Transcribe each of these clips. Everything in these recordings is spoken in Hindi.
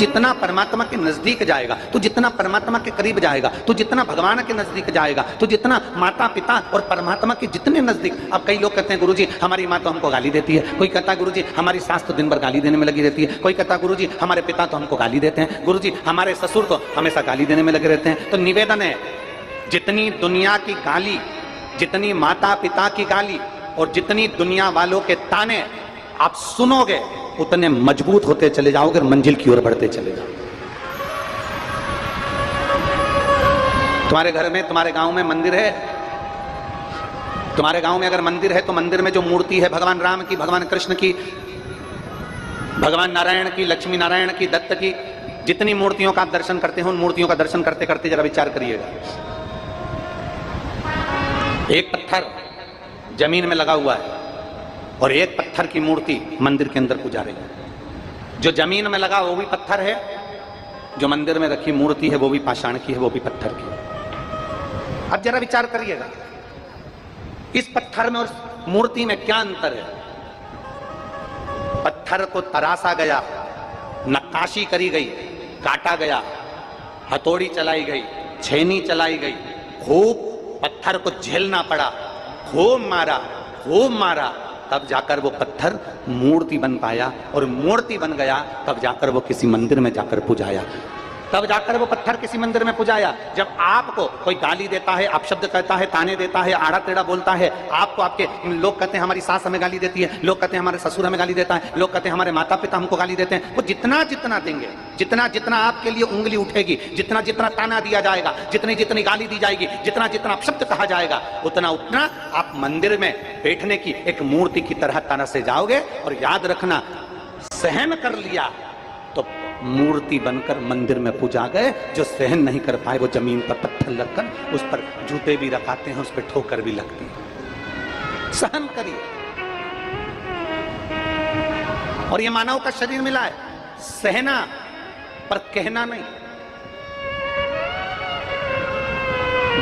जितना परमात्मा के नजदीक जाएगा, तू जितना परमात्मा के करीब जाएगा, तू जितना भगवान के नजदीक जाएगा, तू जितना माता पिता और परमात्मा के जितने नजदीक। अब कई लोग कहते हैं गुरुजी हमारी माँ तो हमको गाली देती है, कोई कहता है गुरुजी हमारी सास तो दिन भर गाली देने में लगी रहती है, कोई कहता है गुरुजी हमारे पिता तो हमको गाली देते हैं, गुरुजी हमारे ससुर तो हमेशा गाली देने में लगे रहते हैं। तो निवेदन है, जितनी दुनिया की गाली, जितनी माता पिता की गाली और जितनी दुनिया वालों के ताने आप सुनोगे, उतने मजबूत होते चले जाओगे और मंजिल की ओर बढ़ते चले जाओगे। तुम्हारे घर में, तुम्हारे गांव में मंदिर है, तुम्हारे गांव में अगर मंदिर है तो मंदिर में जो मूर्ति है भगवान राम की, भगवान कृष्ण की, भगवान नारायण की, लक्ष्मी नारायण की, दत्त की, जितनी मूर्तियों का आप दर्शन करते हो, उन मूर्तियों का दर्शन करते करते जरा विचार करिएगा। एक पत्थर जमीन में लगा हुआ है और एक पत्थर की मूर्ति मंदिर के अंदर पूजा रही है। जो जमीन में लगा वो भी पत्थर है, जो मंदिर में रखी मूर्ति है वो भी पाषाण की है, वो भी पत्थर की है। अब जरा विचार करिएगा, इस पत्थर में और मूर्ति में क्या अंतर है? पत्थर को तरासा गया, नक्काशी करी गई, काटा गया, हथौड़ी चलाई गई, छेनी चलाई गई, खूब पत्थर को झेलना पड़ा, खूब मारा, तब जाकर वो पत्थर मूर्ति बन पाया, और मूर्ति बन गया तब जाकर वो किसी मंदिर में जाकर पूजाया, तब जाकर वो पत्थर किसी मंदिर में पूजाया। जब आपको कोई गाली देता है, अपशब्द कहता है, ताने देता है, आड़ा टेढ़ा बोलता है, आपको आपके लोग कहते हैं हमारी सास हमें गाली देती है, लोग कहते हैं हमारे ससुर हमें गाली देता है, लोग कहते हैं हमारे माता पिता हमको गाली देते हैं, वो जितना जितना देंगे, जितना जितना आपके लिए उंगली उठेगी, जितना जितना ताना दिया जाएगा, जितनी जितनी गाली दी जाएगी, जितना जितना अपशब्द कहा जाएगा, उतना उतना आप मंदिर में बैठने की एक मूर्ति की तरह ताना से जाओगे। और याद रखना, सहन कर लिया तो मूर्ति बनकर मंदिर में पूजा गए, जो सहन नहीं कर पाए वो जमीन पर पत्थर लगकर, उस पर जूते भी रखाते हैं, उस पर ठोकर भी लगती है। सहन करिए। और ये मानव का शरीर मिला है, सहना पर कहना नहीं।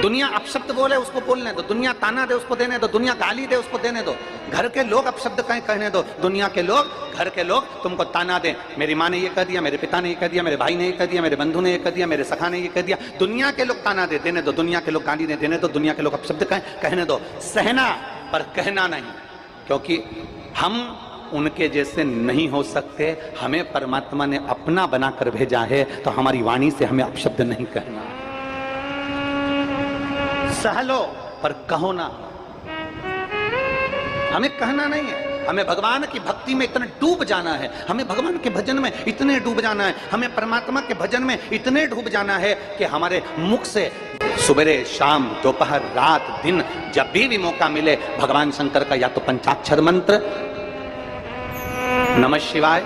दुनिया अपशब्द बोले उसको बोलने दो, दुनिया ताना दे उसको देने दो, दुनिया गाली दे उसको देने दो, घर के लोग अपशब्द कहीं कहने दो, दुनिया के लोग, घर के लोग तुमको ताना दें, मेरी माँ ने ये कह दिया, मेरे पिता ने ये कह दिया, मेरे भाई ने ये कह दिया, मेरे बंधु ने ये कह दिया, मेरे सखा ने ये कह दिया, दुनिया के लोग ताना दे देने दो, दुनिया के लोग गाली दे देने दो, दुनिया के लोग अपशब्द कहने दो। सहना पर कहना नहीं, क्योंकि हम उनके जैसे नहीं हो सकते। हमें परमात्मा ने अपना बनाकर भेजा है, तो हमारी वाणी से हमें अपशब्द नहीं कहना। सह लो पर कहो ना, हमें कहना नहीं है, हमें भगवान की भक्ति में इतना डूब जाना है, हमें भगवान के भजन में इतने डूब जाना है, हमें परमात्मा के भजन में इतने डूब जाना है कि हमारे मुख से सुबह शाम दोपहर रात दिन जब भी मौका मिले भगवान शंकर का या तो पंचाक्षर मंत्र नमः शिवाय,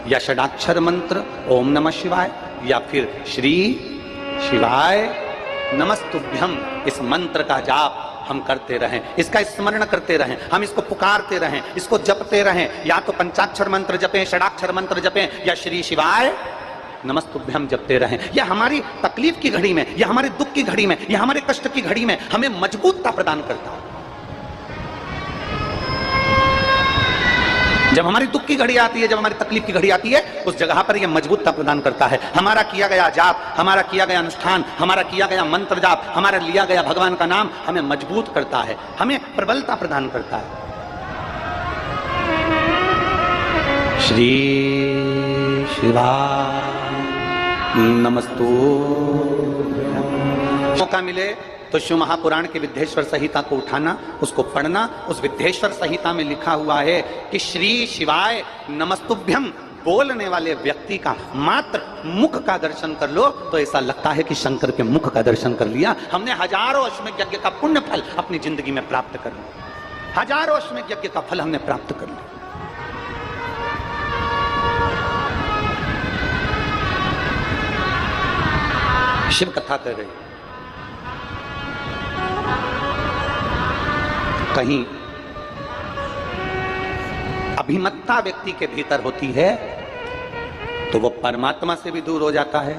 या षडाक्षर मंत्र ओम नमः शिवाय, या फिर श्री शिवाय नमस्तुभ्यम, इस मंत्र का जाप हम करते रहें, इसका स्मरण करते रहें, हम इसको पुकारते रहें, इसको जपते रहें। या तो पंचाक्षर मंत्र जपें, षडाक्षर मंत्र जपें, या श्री शिवाय नमस्तुभ्यम जपते रहें। या हमारी तकलीफ की घड़ी में, या हमारे दुख की घड़ी में, या हमारे कष्ट की घड़ी में हमें मजबूतता प्रदान करता है। जब हमारी दुख की घड़ी आती है, जब हमारी तकलीफ की घड़ी आती है, उस जगह पर यह मजबूतता प्रदान करता है। हमारा किया गया जाप, हमारा किया गया अनुष्ठान, हमारा किया गया मंत्र जाप, हमारा लिया गया भगवान का नाम हमें मजबूत करता है, हमें प्रबलता प्रदान करता है। श्री शिवाय नमस्तु। मौका मिले तो शिव महापुराण के विद्येश्वर संहिता को उठाना, उसको पढ़ना। उस विद्येश्वर संहिता में लिखा हुआ है कि श्री शिवाय नमस्तुभ्यम बोलने वाले व्यक्ति का मात्र मुख का दर्शन कर लो तो ऐसा लगता है कि शंकर के मुख का दर्शन कर लिया। हमने हजारों अश्वमेध यज्ञ का पुण्य फल अपनी जिंदगी में प्राप्त कर लिया, हजारों अश्वमेध यज्ञ का फल हमने प्राप्त कर लिया। शिव कथा कर रही, कहीं अभिमत्ता व्यक्ति के भीतर होती है तो वो परमात्मा से भी दूर हो जाता है,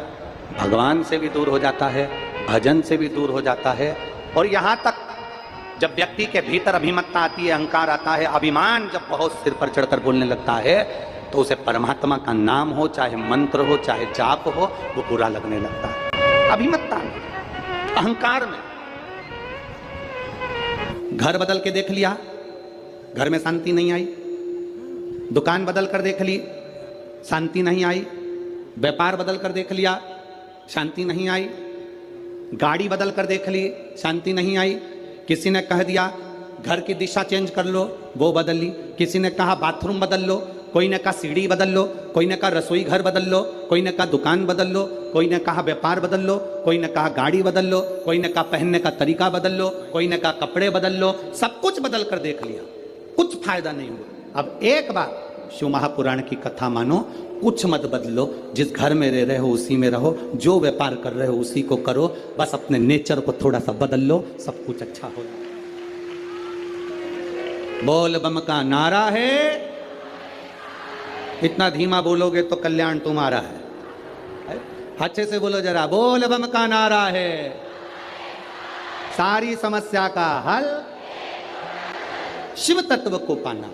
भगवान से भी दूर हो जाता है, भजन से भी दूर हो जाता है। और यहां तक जब व्यक्ति के भीतर अभिमत्ता आती है, अहंकार आता है, अभिमान जब बहुत सिर पर चढ़कर बोलने लगता है, तो उसे परमात्मा का नाम हो, चाहे मंत्र हो, चाहे जाप हो, वो बुरा लगने लगता है। अभिमतता में, अहंकार में। घर बदल के देख लिया, घर में शांति नहीं आई। दुकान बदल कर देख ली, शांति नहीं आई। व्यापार बदल कर देख लिया, शांति नहीं आई। गाड़ी बदल कर देख ली, शांति नहीं आई। किसी ने कह दिया घर की दिशा चेंज कर लो, वो बदल ली। किसी ने कहा बाथरूम बदल लो, कोई ने कहा सीढ़ी बदल लो, कोई ने कहा रसोई घर बदल लो, कोई ने कहा दुकान बदल लो, कोई ने कहा व्यापार बदल लो, कोई ने कहा गाड़ी बदल लो, कोई ने कहा पहनने का तरीका बदल लो, कोई ने कहा कपड़े बदल लो। सब कुछ बदल कर देख लिया, कुछ फायदा नहीं हुआ। अब एक बार शिव महापुराण की कथा मानो, कुछ मत बदलो। जिस घर में रह रहे हो उसी में रहो, जो व्यापार कर रहे हो उसी को करो। बस अपने नेचर को थोड़ा सा बदल लो, सब कुछ अच्छा हो जाए। बोल बम का नारा है, इतना धीमा बोलोगे तो कल्याण तुम्हारा है। अच्छे से बोलो जरा, बोल बम का नारा है, सारी समस्या का हल शिव तत्व को पाना।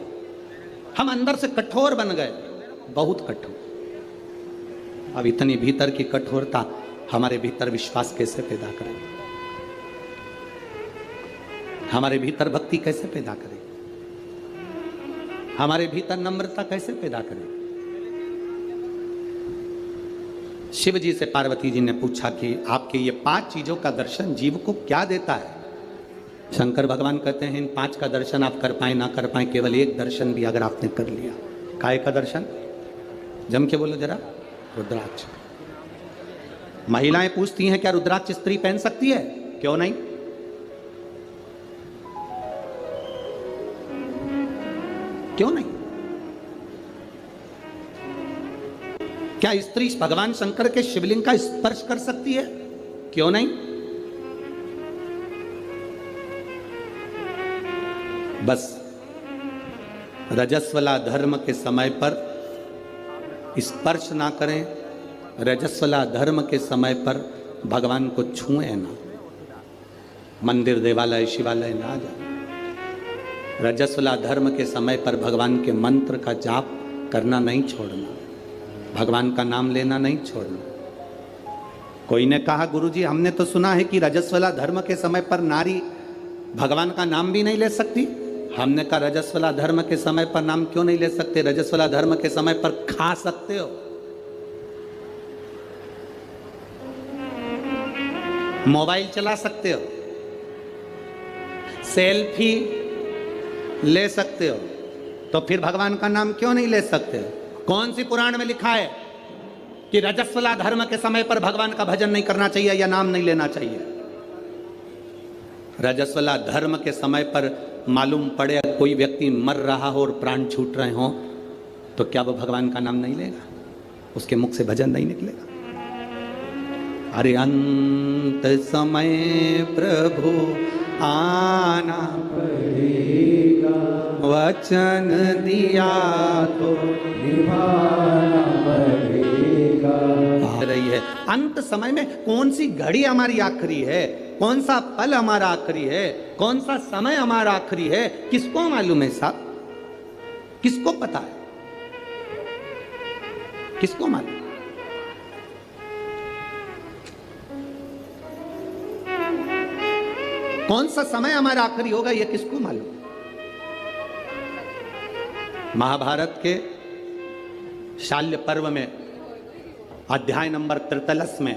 हम अंदर से कठोर बन गए, बहुत कठोर। अब इतनी भीतर की कठोरता हमारे भीतर विश्वास कैसे पैदा करेगी? हमारे भीतर भक्ति कैसे पैदा करेगी? हमारे भीतर नम्रता कैसे पैदा करेगी? शिव जी से पार्वती जी ने पूछा कि आपके ये 5 चीजों का दर्शन जीव को क्या देता है? शंकर भगवान कहते हैं इन 5 का दर्शन आप कर पाए ना कर पाए, केवल एक दर्शन भी अगर आपने कर लिया। काय का दर्शन? जम के बोलो जरा, रुद्राक्ष। महिलाएं पूछती हैं क्या रुद्राक्ष स्त्री पहन सकती है? क्यों नहीं? क्यों नहीं? क्या स्त्री भगवान शंकर के शिवलिंग का स्पर्श कर सकती है? क्यों नहीं? बस रजस्वला धर्म के समय पर स्पर्श ना करें, रजस्वला धर्म के समय पर भगवान को छुएं ना, मंदिर देवालय शिवालय ना जाए। रजस्वला धर्म के समय पर भगवान के मंत्र का जाप करना नहीं छोड़ना, भगवान का नाम लेना नहीं छोड़ना। कोई ने कहा गुरुजी हमने तो सुना है कि रजस्वला धर्म के समय पर नारी भगवान का नाम भी नहीं ले सकती। हमने कहा रजस्वला धर्म के समय पर नाम क्यों नहीं ले सकते? रजस्वला धर्म के समय पर खा सकते हो, मोबाइल चला सकते हो, सेल्फी ले सकते हो, तो फिर भगवान का नाम क्यों नहीं ले सकते? कौन सी पुराण में लिखा है कि रजस्वला धर्म के समय पर भगवान का भजन नहीं करना चाहिए या नाम नहीं लेना चाहिए? रजस्वला धर्म के समय पर मालूम पड़े कोई व्यक्ति मर रहा हो और प्राण छूट रहे हो, तो क्या वो भगवान का नाम नहीं लेगा? उसके मुख से भजन नहीं निकलेगा? अरे अंत समय प्रभु आना पड़ेगा, वचन दिया तो निभाना पड़ेगा। आ रही है अंत समय में कौन सी घड़ी हमारी आखिरी है, कौन सा पल हमारा आखिरी है, कौन सा समय हमारा आखिरी है, किसको मालूम है साहब? किसको पता है? किसको मालूम? कौन सा समय हमारा आखिरी होगा ये किसको मालूम? महाभारत के शाल्य पर्व में अध्याय नंबर 43 में